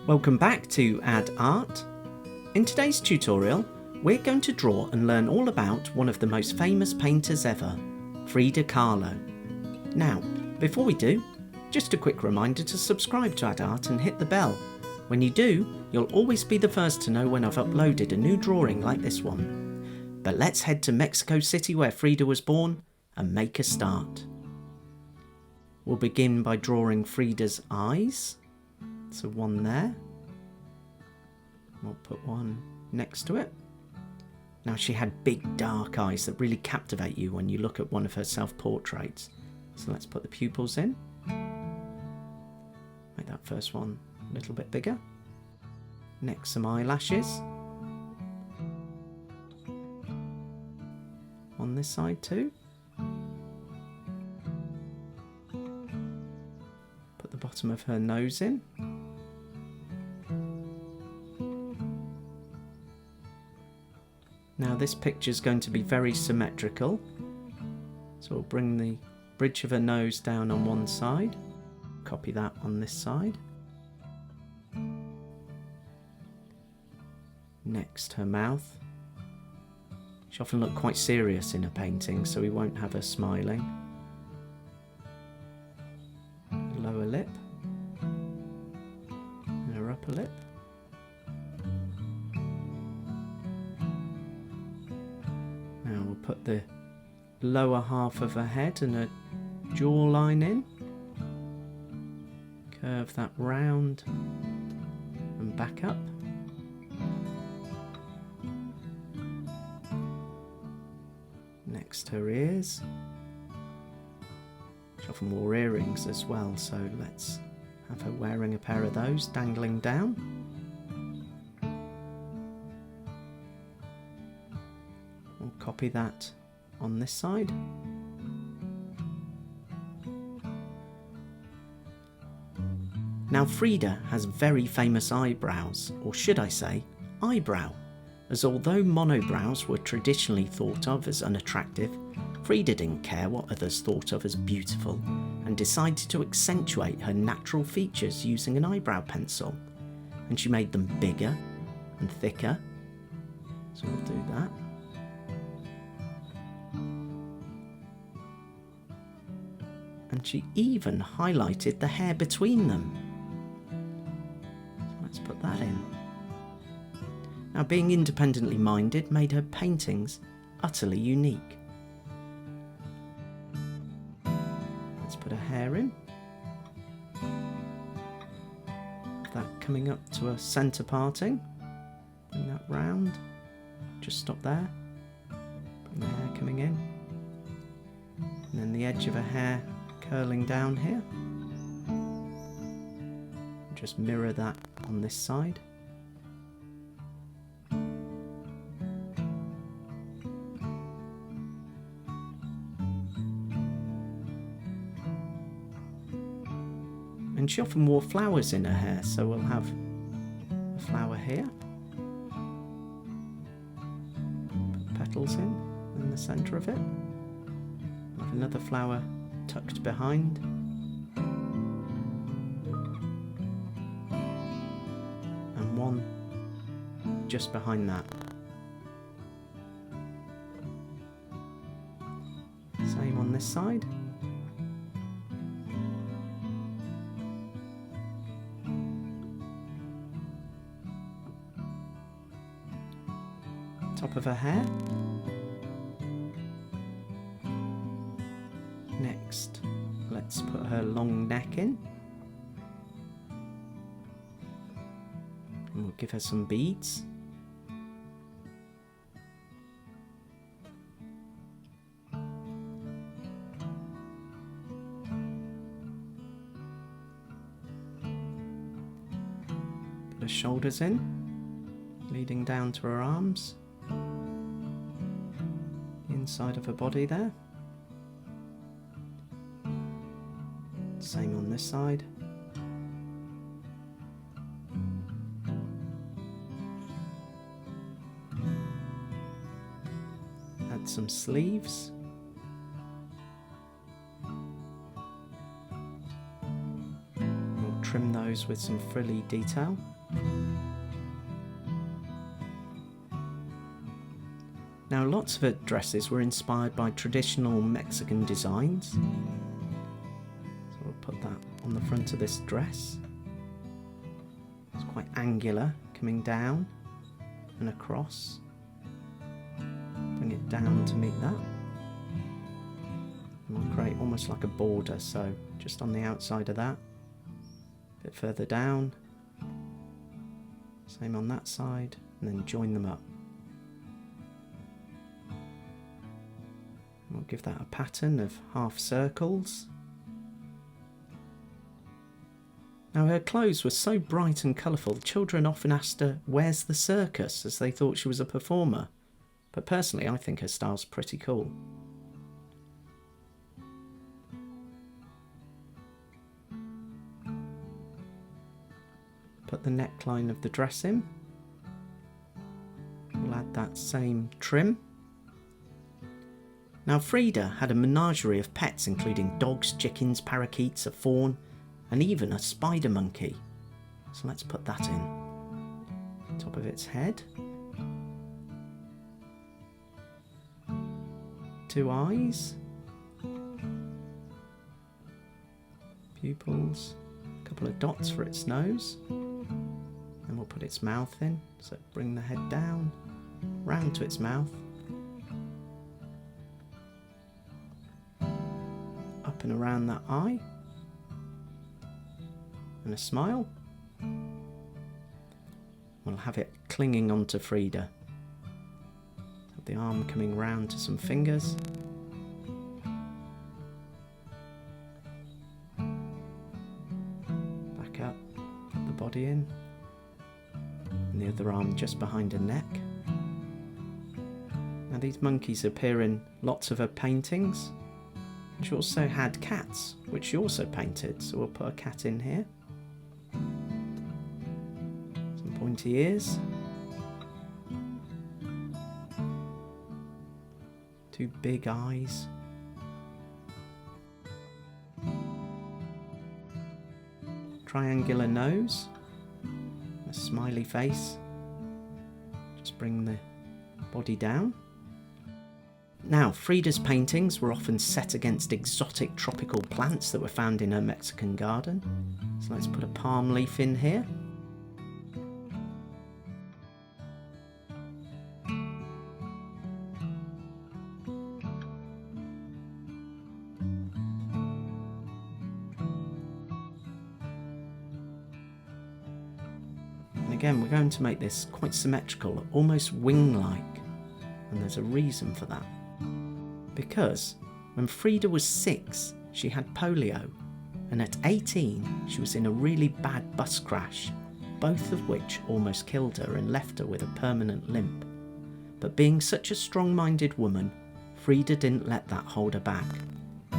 Welcome back to Add Art. In today's tutorial, we're going to draw and learn all about one of the most famous painters ever, Frida Kahlo. Now, before we do, just a quick reminder to subscribe to Add Art and hit the bell. When you do, you'll always be the first to know when I've uploaded a new drawing like this one. But let's head to Mexico City where Frida was born and make a start. We'll begin by drawing Frida's eyes. So one there. We'll put one next to it. Now she had big dark eyes that really captivate you when you look at one of her self-portraits. So let's put the pupils in. Make that first one a little bit bigger. Next, some eyelashes. On this side too. Put the bottom of her nose in. Now this picture is going to be very symmetrical, so we'll bring the bridge of her nose down on one side, copy that on this side. Next, her mouth. She often looked quite serious in her painting, so we won't have her smiling. Her lower lip, and her upper lip. Put the lower half of her head and her jawline in. Curve that round and back up. Next, her ears. She often wore earrings as well, so let's have her wearing a pair of those dangling down. We'll copy that on this side. Now Frida has very famous eyebrows, or should I say, eyebrow, as although monobrows were traditionally thought of as unattractive, Frida didn't care what others thought of as beautiful and decided to accentuate her natural features using an eyebrow pencil. And she made them bigger and thicker, so we'll do that. And she even highlighted the hair between them. So let's put that in. Now, being independently minded made her paintings utterly unique. Let's put her hair in. That coming up to a centre parting. Bring that round. Just stop there. Bring the hair coming in. And then the edge of her hair curling down here. Just mirror that on this side. And she often wore flowers in her hair, so we'll have a flower here. Put petals in the centre of it. We'll have another flower tucked behind. And one just behind that. Same on this side. Top of her hair. Next, let's put her long neck in. And we'll give her some beads. Put her shoulders in, leading down to her arms. Inside of her body there. Same on this side. Add some sleeves. We'll trim those clothes with some frilly detail. Now, lots of her dresses were inspired by traditional Mexican designs. So we'll put that on the front of this dress. It's quite angular, coming down and across. Bring it down to meet that. And we'll create almost like a border, so just on the outside of that. A bit further down. Same on that side, and then join them up. We'll give that a pattern of half circles. Now, her clothes were so bright and colourful, children often asked her, "Where's the circus?" as they thought she was a performer. But personally, I think her style's pretty cool. Put the neckline of the dress in. We'll add that same trim. Now, Frida had a menagerie of pets, including dogs, chickens, parakeets, a fawn, and even a spider monkey. So let's put that in. Top of its head. 2 eyes. Pupils. A couple of dots for its nose. Then we'll put its mouth in. So bring the head down, round to its mouth. Up and around that eye. And a smile. We'll have it clinging onto Frida. Have the arm coming round to some fingers. Back up, put the body in. And the other arm just behind her neck. Now, these monkeys appear in lots of her paintings. She also had cats, which she also painted, so we'll put a cat in here. Some pointy ears. 2 big eyes. Triangular nose. A smiley face. Just bring the body down. Now, Frida's paintings were often set against exotic tropical plants that were found in her Mexican garden. So let's put a palm leaf in here. And again, we're going to make this quite symmetrical, almost wing-like. And there's a reason for that. Because when Frida was 6, she had polio, and at 18 she was in a really bad bus crash, both of which almost killed her and left her with a permanent limp. But being such a strong-minded woman, Frida didn't let that hold her back.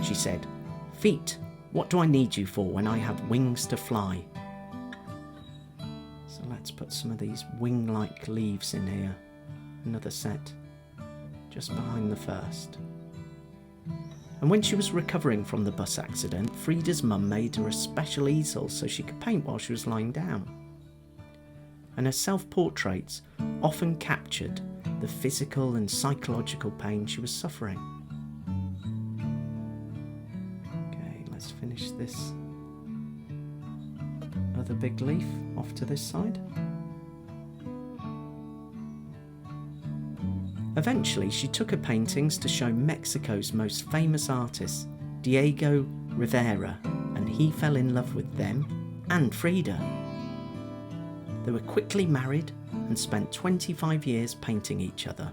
She said, "Feet, what do I need you for when I have wings to fly?" So let's put some of these wing-like leaves in here. Another set, just behind the first. And when she was recovering from the bus accident, Frida's mum made her a special easel so she could paint while she was lying down. And her self-portraits often captured the physical and psychological pain she was suffering. Okay, let's finish this other big leaf off to this side. Eventually, she took her paintings to show Mexico's most famous artist, Diego Rivera, and he fell in love with them and Frida. They were quickly married and spent 25 years painting each other.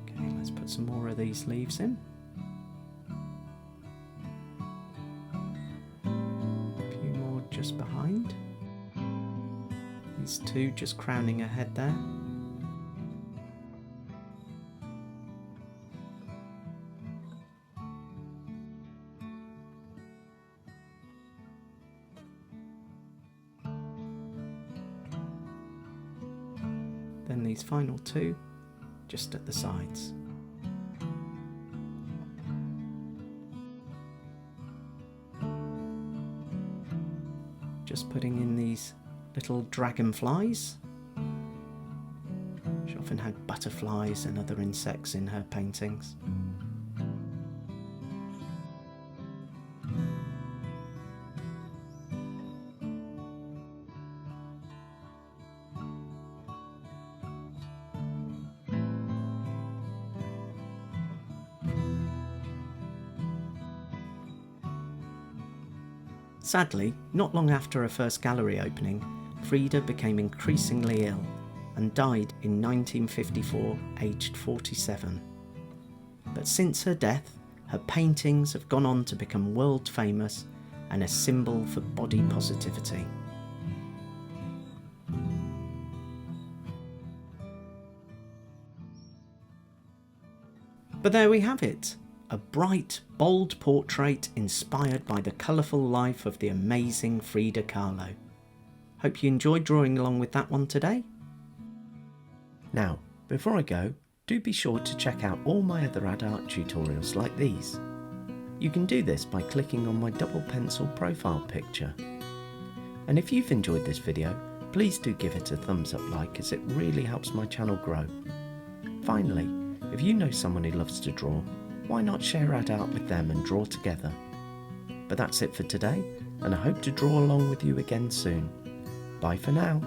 Okay, let's put some more of these leaves in. Just behind. These 2 just crowning her head there. Then these final 2 just at the sides. just putting in these little dragonflies. She often had butterflies and other insects in her paintings. Sadly, not long after her first gallery opening, Frida became increasingly ill and died in 1954, aged 47. But since her death, her paintings have gone on to become world famous and a symbol for body positivity. But there we have it. A bright, bold portrait inspired by the colourful life of the amazing Frida Kahlo. Hope you enjoyed drawing along with that one today. Now, before I go, do be sure to check out all my other ad art tutorials like these. You can do this by clicking on my double pencil profile picture. And if you've enjoyed this video, please do give it a thumbs up like, as it really helps my channel grow. Finally, if you know someone who loves to draw, why not share ad art with them and draw together? But that's it for today, and I hope to draw along with you again soon. Bye for now.